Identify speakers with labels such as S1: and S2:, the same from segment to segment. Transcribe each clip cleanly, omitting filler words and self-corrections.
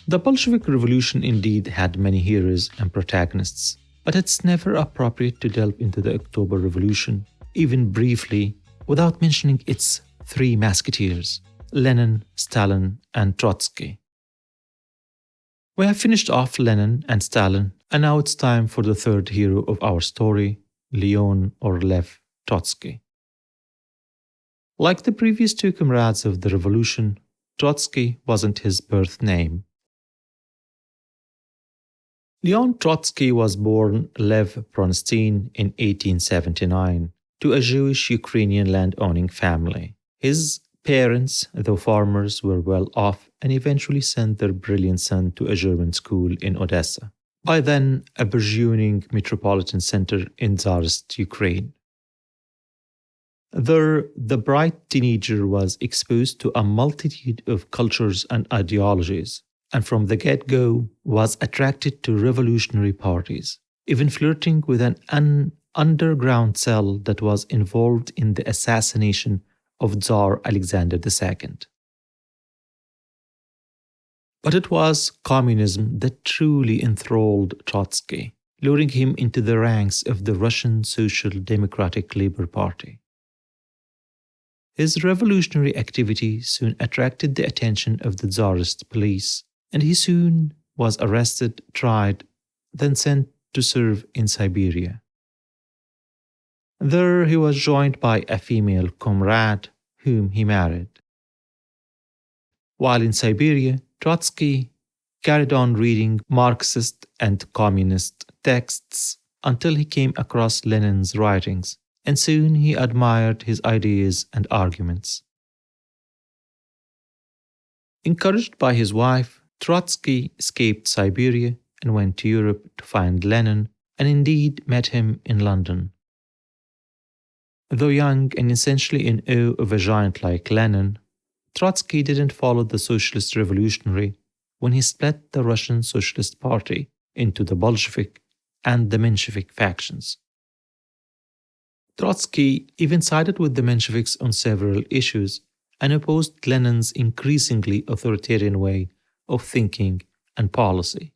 S1: The Bolshevik Revolution indeed had many heroes and protagonists, but it's never appropriate to delve into the October Revolution, even briefly, without mentioning its three musketeers, Lenin, Stalin, and Trotsky. We have finished off Lenin and Stalin, and now it's time for the third hero of our story, Leon or Lev Trotsky. Like the previous two comrades of the revolution, Trotsky wasn't his birth name. Leon Trotsky was born Lev Bronstein in 1879 to a Jewish Ukrainian landowning family. His parents, though farmers, were well off and eventually sent their brilliant son to a German school in Odessa, by then a burgeoning metropolitan center in Tsarist Ukraine. There, the bright teenager was exposed to a multitude of cultures and ideologies, and from the get-go was attracted to revolutionary parties, even flirting with an underground cell that was involved in the assassination of Tsar Alexander II. But it was communism that truly enthralled Trotsky, luring him into the ranks of the Russian Social Democratic Labour Party. His revolutionary activity soon attracted the attention of the Tsarist police, and he soon was arrested, tried, then sent to serve in Siberia. There he was joined by a female comrade whom he married. While in Siberia, Trotsky carried on reading Marxist and communist texts until he came across Lenin's writings, and soon he admired his ideas and arguments. Encouraged by his wife, Trotsky escaped Siberia and went to Europe to find Lenin, and indeed met him in London. Though young and essentially in awe of a giant like Lenin, Trotsky didn't follow the socialist revolutionary when he split the Russian Socialist Party into the Bolshevik and the Menshevik factions. Trotsky even sided with the Mensheviks on several issues and opposed Lenin's increasingly authoritarian way of thinking and policy.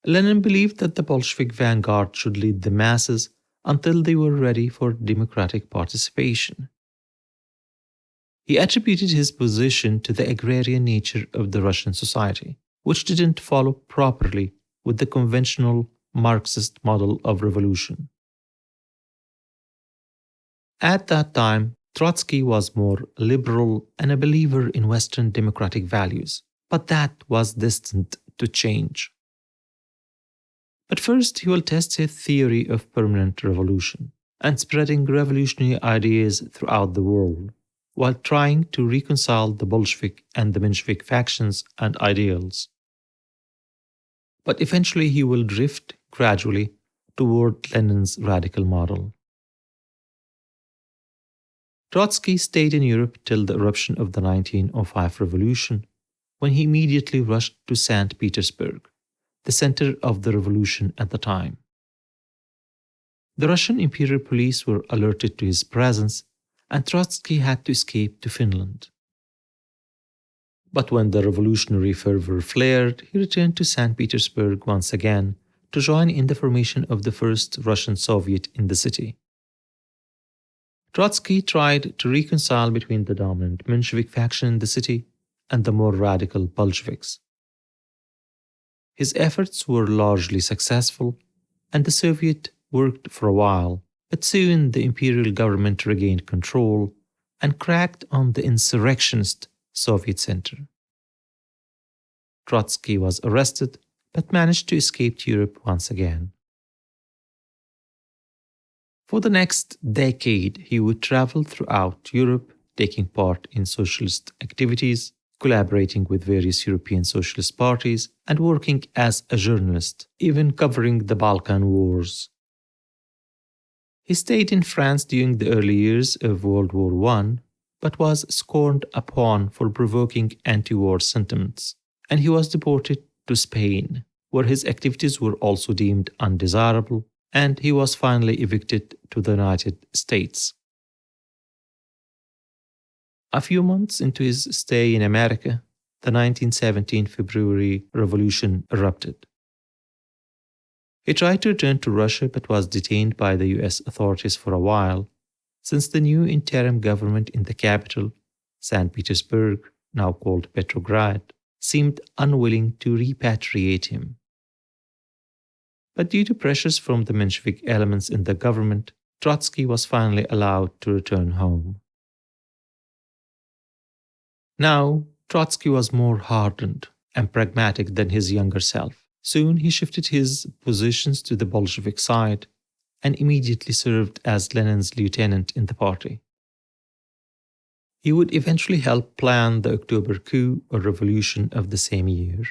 S1: Lenin believed that the Bolshevik vanguard should lead the masses until they were ready for democratic participation. He attributed his position to the agrarian nature of the Russian society, which didn't follow properly with the conventional Marxist model of revolution. At that time, Trotsky was more liberal and a believer in Western democratic values, but that was destined to change. But first, he will test his theory of permanent revolution and spreading revolutionary ideas throughout the world, while trying to reconcile the Bolshevik and the Menshevik factions and ideals. But eventually he will drift gradually toward Lenin's radical model. Trotsky stayed in Europe till the eruption of the 1905 revolution, when he immediately rushed to St. Petersburg, the center of the revolution at the time. The Russian imperial police were alerted to his presence, and Trotsky had to escape to Finland. But when the revolutionary fervor flared, he returned to St. Petersburg once again to join in the formation of the first Russian Soviet in the city. Trotsky tried to reconcile between the dominant Menshevik faction in the city and the more radical Bolsheviks. His efforts were largely successful, and the Soviet worked for a while, but soon the imperial government regained control and cracked on the insurrectionist Soviet center. Trotsky was arrested, but managed to escape to Europe once again. For the next decade, he would travel throughout Europe, taking part in socialist activities, collaborating with various European socialist parties, and working as a journalist, even covering the Balkan Wars. He stayed in France during the early years of World War I, but was scorned upon for provoking anti-war sentiments, and he was deported to Spain, where his activities were also deemed undesirable, and he was finally evicted to the United States. A few months into his stay in America, the 1917 February Revolution erupted. He tried to return to Russia but was detained by the US authorities for a while, since the new interim government in the capital, St. Petersburg, now called Petrograd, seemed unwilling to repatriate him. But due to pressures from the Bolshevik elements in the government, Trotsky was finally allowed to return home. Now, Trotsky was more hardened and pragmatic than his younger self. Soon he shifted his positions to the Bolshevik side and immediately served as Lenin's lieutenant in the party. He would eventually help plan the October coup or revolution of the same year.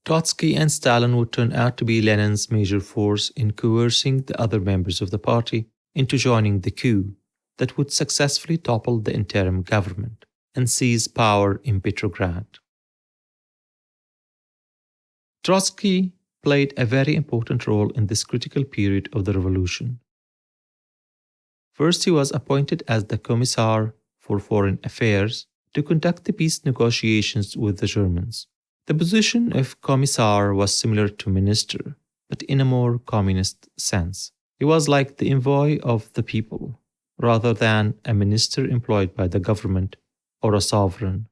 S1: Trotsky and Stalin would turn out to be Lenin's major force in coercing the other members of the party into joining the coup that would successfully topple the interim government and seize power in Petrograd. Trotsky played a very important role in this critical period of the revolution. First, he was appointed as the Commissar for Foreign Affairs to conduct the peace negotiations with the Germans. The position of Commissar was similar to minister, but in a more communist sense. He was like the envoy of the people, rather than a minister employed by the government or a sovereign.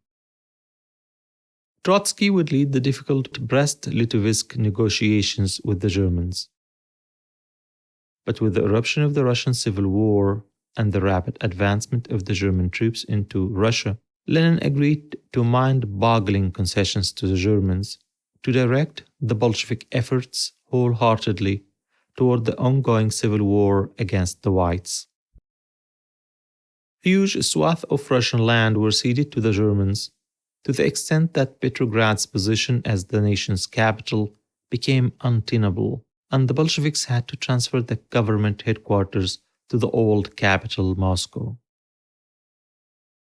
S1: Trotsky would lead the difficult Brest-Litovsk negotiations with the Germans. But with the eruption of the Russian Civil War and the rapid advancement of the German troops into Russia, Lenin agreed to mind-boggling concessions to the Germans to direct the Bolshevik efforts wholeheartedly toward the ongoing civil war against the Whites. Huge swaths of Russian land were ceded to the Germans, to the extent that Petrograd's position as the nation's capital became untenable, and the Bolsheviks had to transfer the government headquarters to the old capital, Moscow.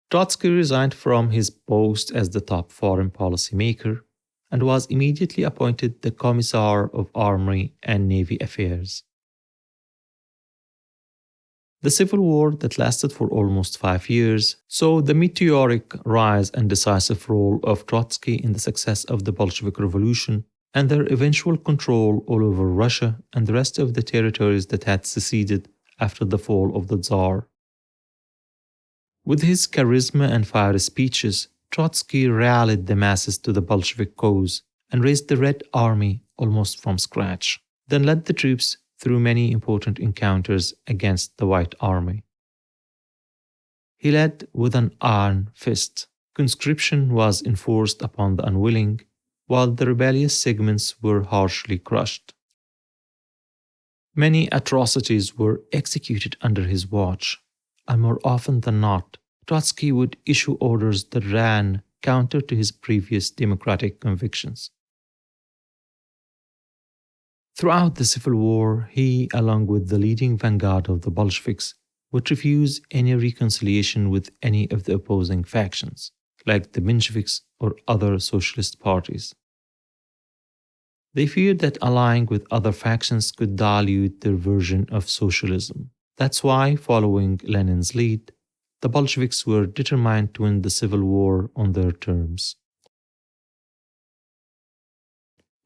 S1: Trotsky resigned from his post as the top foreign policy maker and was immediately appointed the Commissar of Army and Navy Affairs. The civil war that lasted for almost 5 years saw the meteoric rise and decisive role of Trotsky in the success of the Bolshevik Revolution and their eventual control all over Russia and the rest of the territories that had seceded after the fall of the Tsar. With his charisma and fiery speeches, Trotsky rallied the masses to the Bolshevik cause and raised the Red Army almost from scratch, then led the troops through many important encounters against the White Army. He led with an iron fist. Conscription was enforced upon the unwilling, while the rebellious segments were harshly crushed. Many atrocities were executed under his watch, and more often than not, Trotsky would issue orders that ran counter to his previous democratic convictions. Throughout the Civil War, he, along with the leading vanguard of the Bolsheviks, would refuse any reconciliation with any of the opposing factions, like the Mensheviks or other socialist parties. They feared that allying with other factions could dilute their version of socialism. That's why, following Lenin's lead, the Bolsheviks were determined to win the Civil War on their terms.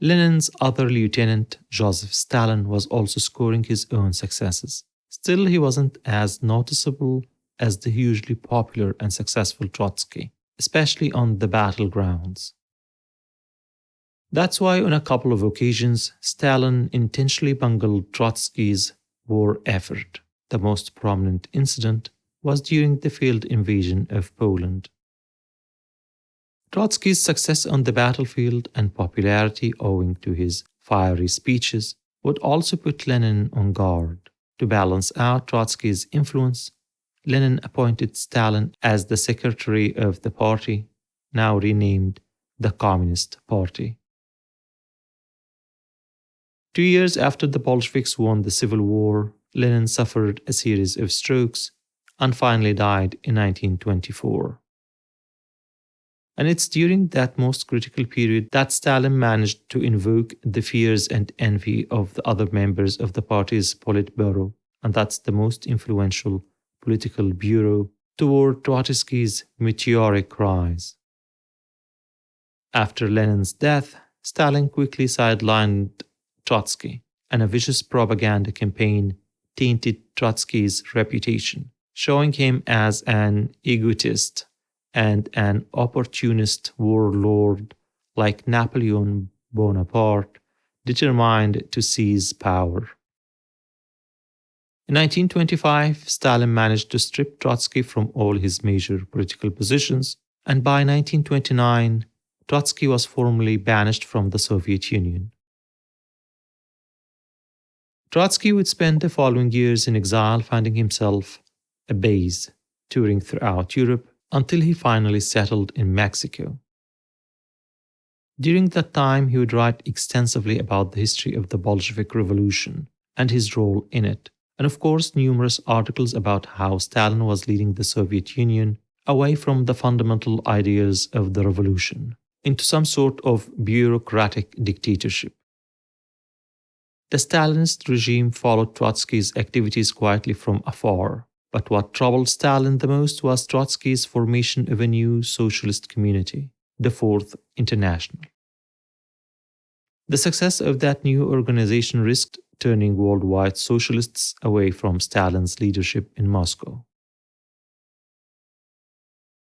S1: Lenin's other lieutenant, Joseph Stalin, was also scoring his own successes. Still, he wasn't as noticeable as the hugely popular and successful Trotsky, especially on the battlegrounds. That's why on a couple of occasions, Stalin intentionally bungled Trotsky's war effort. The most prominent incident was during the failed invasion of Poland. Trotsky's success on the battlefield and popularity owing to his fiery speeches would also put Lenin on guard. To balance out Trotsky's influence, Lenin appointed Stalin as the secretary of the party, now renamed the Communist Party. 2 years after the Bolsheviks won the Civil War, Lenin suffered a series of strokes and finally died in 1924. And it's during that most critical period that Stalin managed to invoke the fears and envy of the other members of the party's Politburo, and that's the most influential political bureau, toward Trotsky's meteoric rise. After Lenin's death, Stalin quickly sidelined Trotsky, and a vicious propaganda campaign tainted Trotsky's reputation, showing him as an egotist and an opportunist warlord like Napoleon Bonaparte, determined to seize power. In 1925, Stalin managed to strip Trotsky from all his major political positions, and by 1929, Trotsky was formally banished from the Soviet Union. Trotsky would spend the following years in exile, finding himself a base, touring throughout Europe until he finally settled in Mexico. During that time, he would write extensively about the history of the Bolshevik Revolution and his role in it, and of course, numerous articles about how Stalin was leading the Soviet Union away from the fundamental ideas of the revolution into some sort of bureaucratic dictatorship. The Stalinist regime followed Trotsky's activities quietly from afar, but what troubled Stalin the most was Trotsky's formation of a new socialist community, the Fourth International. The success of that new organization risked turning worldwide socialists away from Stalin's leadership in Moscow.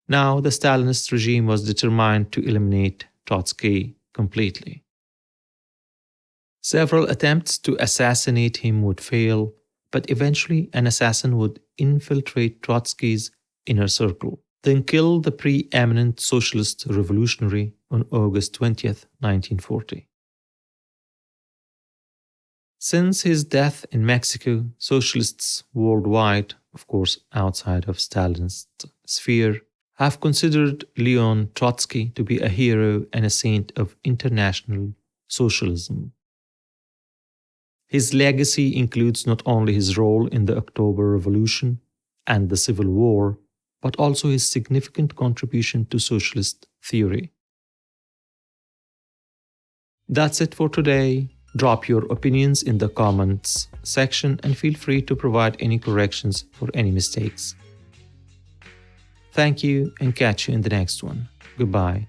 S1: Now, the Stalinist regime was determined to eliminate Trotsky completely. Several attempts to assassinate him would fail, but eventually an assassin would infiltrate Trotsky's inner circle, then kill the pre-eminent socialist revolutionary on August 20th, 1940. Since his death in Mexico, socialists worldwide, of course outside of Stalin's sphere, have considered Leon Trotsky to be a hero and a saint of international socialism. His legacy includes not only his role in the October Revolution and the Civil War, but also his significant contribution to socialist theory. That's it for today. Drop your opinions in the comments section and feel free to provide any corrections for any mistakes. Thank you and catch you in the next one. Goodbye.